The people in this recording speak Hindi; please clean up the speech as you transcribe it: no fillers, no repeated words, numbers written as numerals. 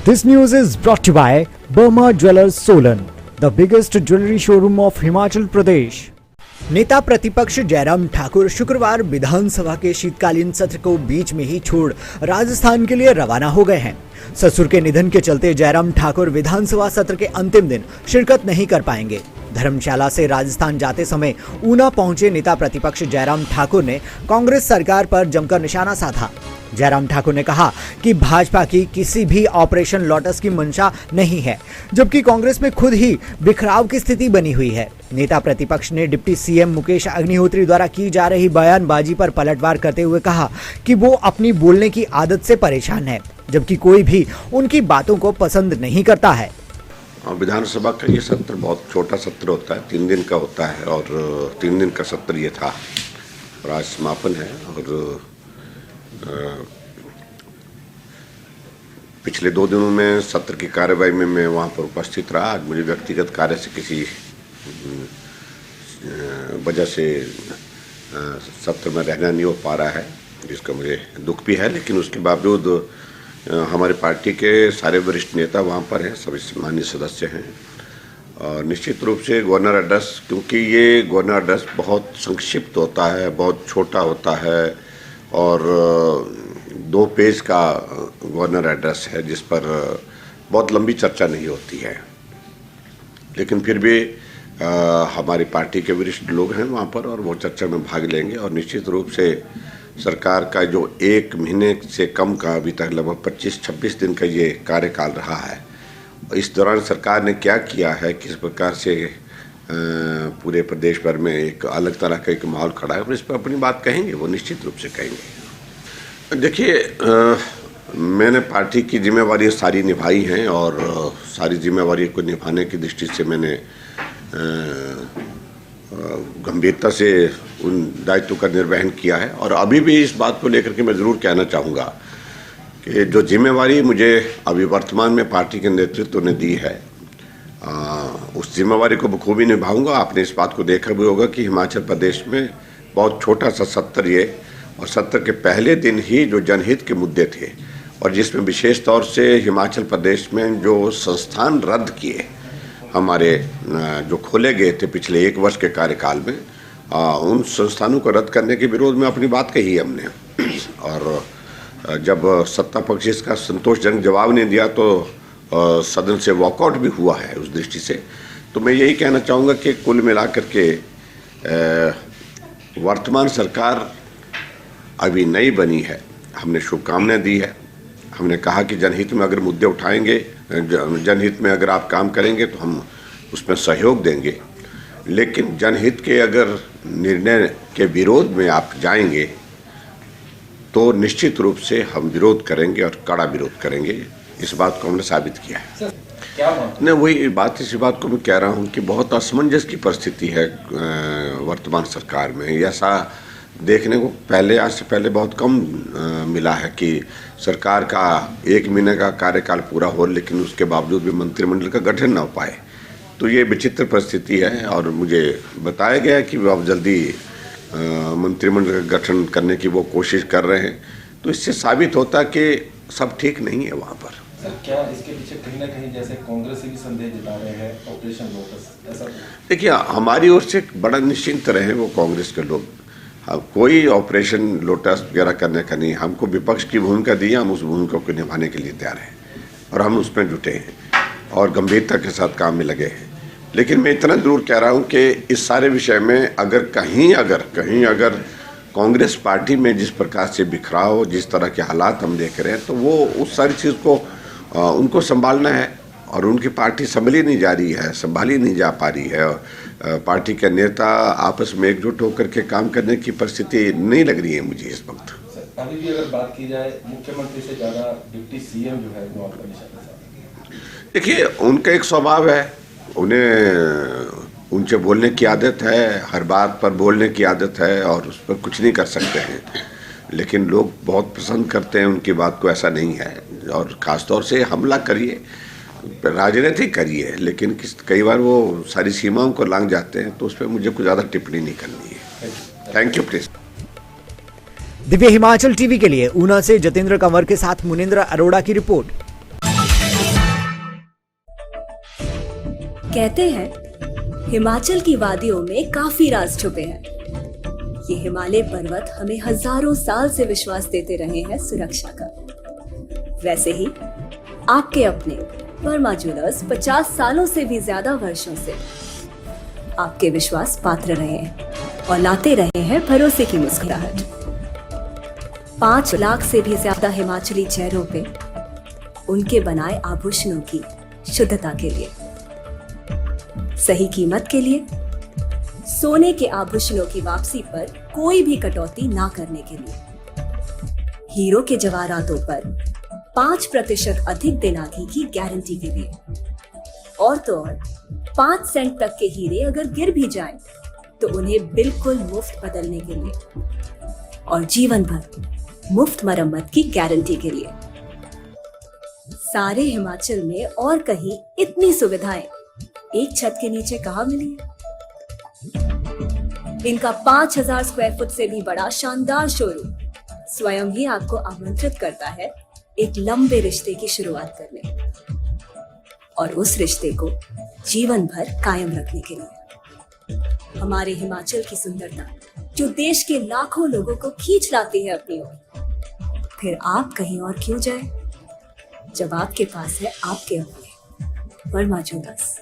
This news is brought to you by Burma Jewelers Solan, the biggest jewelry showroom of Himachal Pradesh. नेता प्रतिपक्ष जयराम ठाकुर शुक्रवार विधानसभा के शीतकालीन सत्र को बीच में ही छोड़ राजस्थान के लिए रवाना हो गए हैं। ससुर के निधन के चलते जयराम ठाकुर विधानसभा सत्र के अंतिम दिन शिरकत नहीं कर पाएंगे। धर्मशाला से राजस्थान जाते समय ऊना पहुंचे नेता प्रतिपक्ष जयराम ठाकुर ने कांग्रेस सरकार पर जमकर निशाना साधा। जयराम ठाकुर ने कहा कि भाजपा की किसी भी ऑपरेशन लोटस की मंशा नहीं है, जबकि कांग्रेस में खुद ही बिखराव की स्थिति बनी हुई है। नेता प्रतिपक्ष ने डिप्टी सीएम मुकेश अग्निहोत्री द्वारा की जा रही बयानबाजी पर पलटवार करते हुए कहा कि वो अपनी बोलने की आदत से परेशान है, जबकि कोई भी उनकी बातों को पसंद नहीं करता है। विधानसभा का ये सत्र बहुत छोटा सत्र होता है, 3 दिन का होता है और 3 दिन का सत्र ये था और आज समापन है। और पिछले 2 दिनों में सत्र की कार्यवाही में मैं वहाँ पर उपस्थित रहा। आज मुझे व्यक्तिगत कार्य से किसी वजह से सत्र में रहना नहीं हो पा रहा है, जिसका मुझे दुख भी है, लेकिन उसके बावजूद हमारे पार्टी के सारे वरिष्ठ नेता वहाँ पर हैं, सभी सम्मानित सदस्य हैं। और निश्चित रूप से गवर्नर एड्रेस, क्योंकि ये गवर्नर एड्रेस बहुत संक्षिप्त होता है, बहुत छोटा होता है और 2 पेज का गवर्नर एड्रेस है, जिस पर बहुत लंबी चर्चा नहीं होती है, लेकिन फिर भी हमारी पार्टी के वरिष्ठ लोग हैं वहाँ पर और वो चर्चा में भाग लेंगे। और निश्चित रूप से सरकार का जो 1 महीने से कम का अभी तक लगभग 25-26 दिन का ये कार्यकाल रहा है, इस दौरान सरकार ने क्या किया है, किस प्रकार से पूरे प्रदेश भर में एक अलग तरह का एक माहौल खड़ा है, और इस पर अपनी बात कहेंगे, वो निश्चित रूप से कहेंगे। देखिए, मैंने पार्टी की जिम्मेवारी सारी निभाई हैं और सारी जिम्मेवारी को निभाने की दृष्टि से मैंने गंभीरता से उन दायित्व का निर्वहन किया है। और अभी भी इस बात को लेकर के मैं ज़रूर कहना चाहूँगा कि जो जिम्मेवारी मुझे अभी वर्तमान में पार्टी के नेतृत्व ने दी है, उस जिम्मेवारी को बखूबी निभाऊंगा। आपने इस बात को देखा भी होगा कि हिमाचल प्रदेश में बहुत छोटा सा सत्र ये, और सत्र के पहले दिन ही जो जनहित के मुद्दे थे और जिसमें विशेष तौर से हिमाचल प्रदेश में जो संस्थान रद्द किए हमारे, जो खोले गए थे पिछले 1 वर्ष के कार्यकाल में, उन संस्थानों को रद्द करने के विरोध में अपनी बात कही है हमने। और जब सत्ता पक्ष इसका संतोषजनक जवाब नहीं दिया तो सदन से वॉकआउट भी हुआ है। उस दृष्टि से तो मैं यही कहना चाहूँगा कि कुल मिलाकर के वर्तमान सरकार अभी नई बनी है, हमने शुभकामनाएं दी है। हमने कहा कि जनहित में अगर मुद्दे उठाएंगे, जनहित में अगर आप काम करेंगे तो हम उसमें सहयोग देंगे, लेकिन जनहित के अगर निर्णय के विरोध में आप जाएंगे तो निश्चित रूप से हम विरोध करेंगे और कड़ा विरोध करेंगे। इस बात को हमने साबित किया है। नहीं, वही बात, इसी बात को मैं कह रहा हूँ कि बहुत असमंजस की परिस्थिति है वर्तमान सरकार में। ऐसा देखने को पहले, आज से पहले बहुत कम मिला है कि सरकार का 1 महीने का कार्यकाल पूरा हो, लेकिन उसके बावजूद भी मंत्रिमंडल का गठन ना हो पाए। तो ये विचित्र परिस्थिति है और मुझे बताया गया कि वो अब जल्दी मंत्रिमंडल का गठन करने की वो कोशिश कर रहे हैं। तो इससे साबित होता कि सब ठीक नहीं है वहाँ पर। सर, क्या इसके पीछे कहीं ना कहीं जैसे कांग्रेस से भी संदेह जता रहे हैं ऑपरेशन लोटस, ऐसा? देखिए, हमारी ओर से बड़ा निश्चिंत रहे वो कांग्रेस के लोग। कोई ऑपरेशन लोटस वगैरह करने का नहीं। हमको विपक्ष की भूमिका दी, हम उस भूमिका को निभाने के लिए तैयार हैं और हम उसमें जुटे हैं और गंभीरता के साथ काम में लगे हैं। लेकिन मैं इतना जरूर कह रहा हूँ कि इस सारे विषय में अगर कहीं अगर कांग्रेस पार्टी में जिस प्रकार से बिखराव, जिस तरह के हालात हम देख रहे हैं, तो वो उस सारी चीज़ को उनको संभालना है और उनकी पार्टी संभाली नहीं जा रही है, संभाली नहीं जा पा रही है। पार्टी के नेता आपस में एकजुट होकर के काम करने की परिस्थिति नहीं लग रही है मुझे इस वक्त। अभी भी अगर बात की जाए, मुख्यमंत्री से ज़्यादा डिप्टी सीएम जो है वो आपका निशाना साधते हैं। देखिए, उनका एक स्वभाव है, उन्हें उनसे बोलने की आदत है, हर बात पर बोलने की आदत है और उस पर कुछ नहीं कर सकते हैं, लेकिन लोग बहुत पसंद करते हैं उनकी बात को। ऐसा नहीं है, और ख़ासतौर से हमला करिए, राजनीति करिए, लेकिन कई बार वो सारी सीमाओं को लांघ जाते हैं, तो उस पर मुझे कुछ ज़्यादा टिप्पणी नहीं करनी है। Thank you please. Divya Himachal TV के लिए ऊना से जतेंद्र कंवर के साथ मुनिंद्र अरोड़ा की रिपोर्ट। कहते हैं हिमाचल की वादियों में काफी राज छुपे हैं। ये हिमालय पर्वत हमें हजारों साल से विश्वास देते रहे हैं सुरक्षा का। वैसे ही आपके अपने वर्मा ज्वेलर्स 50 सालों से भी ज्यादा वर्षों से आपके विश्वास पात्र रहे हैं और लाते रहे हैं भरोसे की मुस्कुराहट। 5 लाख से भी ज्यादा हिमाचली चेहरों पे उनके बनाए आभूषणों की शुद्धता के लिए, सही कीमत के लिए, सोने के आभूषणों की वापसी पर कोई भी कटौती ना करने के लिए, हीरो के जवाहरातों पर 5% अधिक दिनागी की गारंटी के लिए, और तो और 5 सेंट तक के हीरे अगर गिर भी जाएं तो उन्हें बिल्कुल मुफ्त बदलने के लिए, और जीवन भर मुफ्त मरम्मत की गारंटी के लिए। सारे हिमाचल में और कहीं इतनी सुविधाएं एक छत के नीचे कहाँ मिली है? इनका 5000 स्क्वायर फुट से भी बड़ा शानदार शोरूम स्वयं ही आपको आमंत्रित करता है एक लंबे रिश्ते की शुरुआत करने और उस रिश्ते को जीवन भर कायम रखने के लिए। हमारे हिमाचल की सुंदरता जो देश के लाखों लोगों को खींच लाती है अपनी ओर, फिर आप कहीं और क्यों जाए जब आपके पास है आपके अपने वर्मा ज्वेलर्स।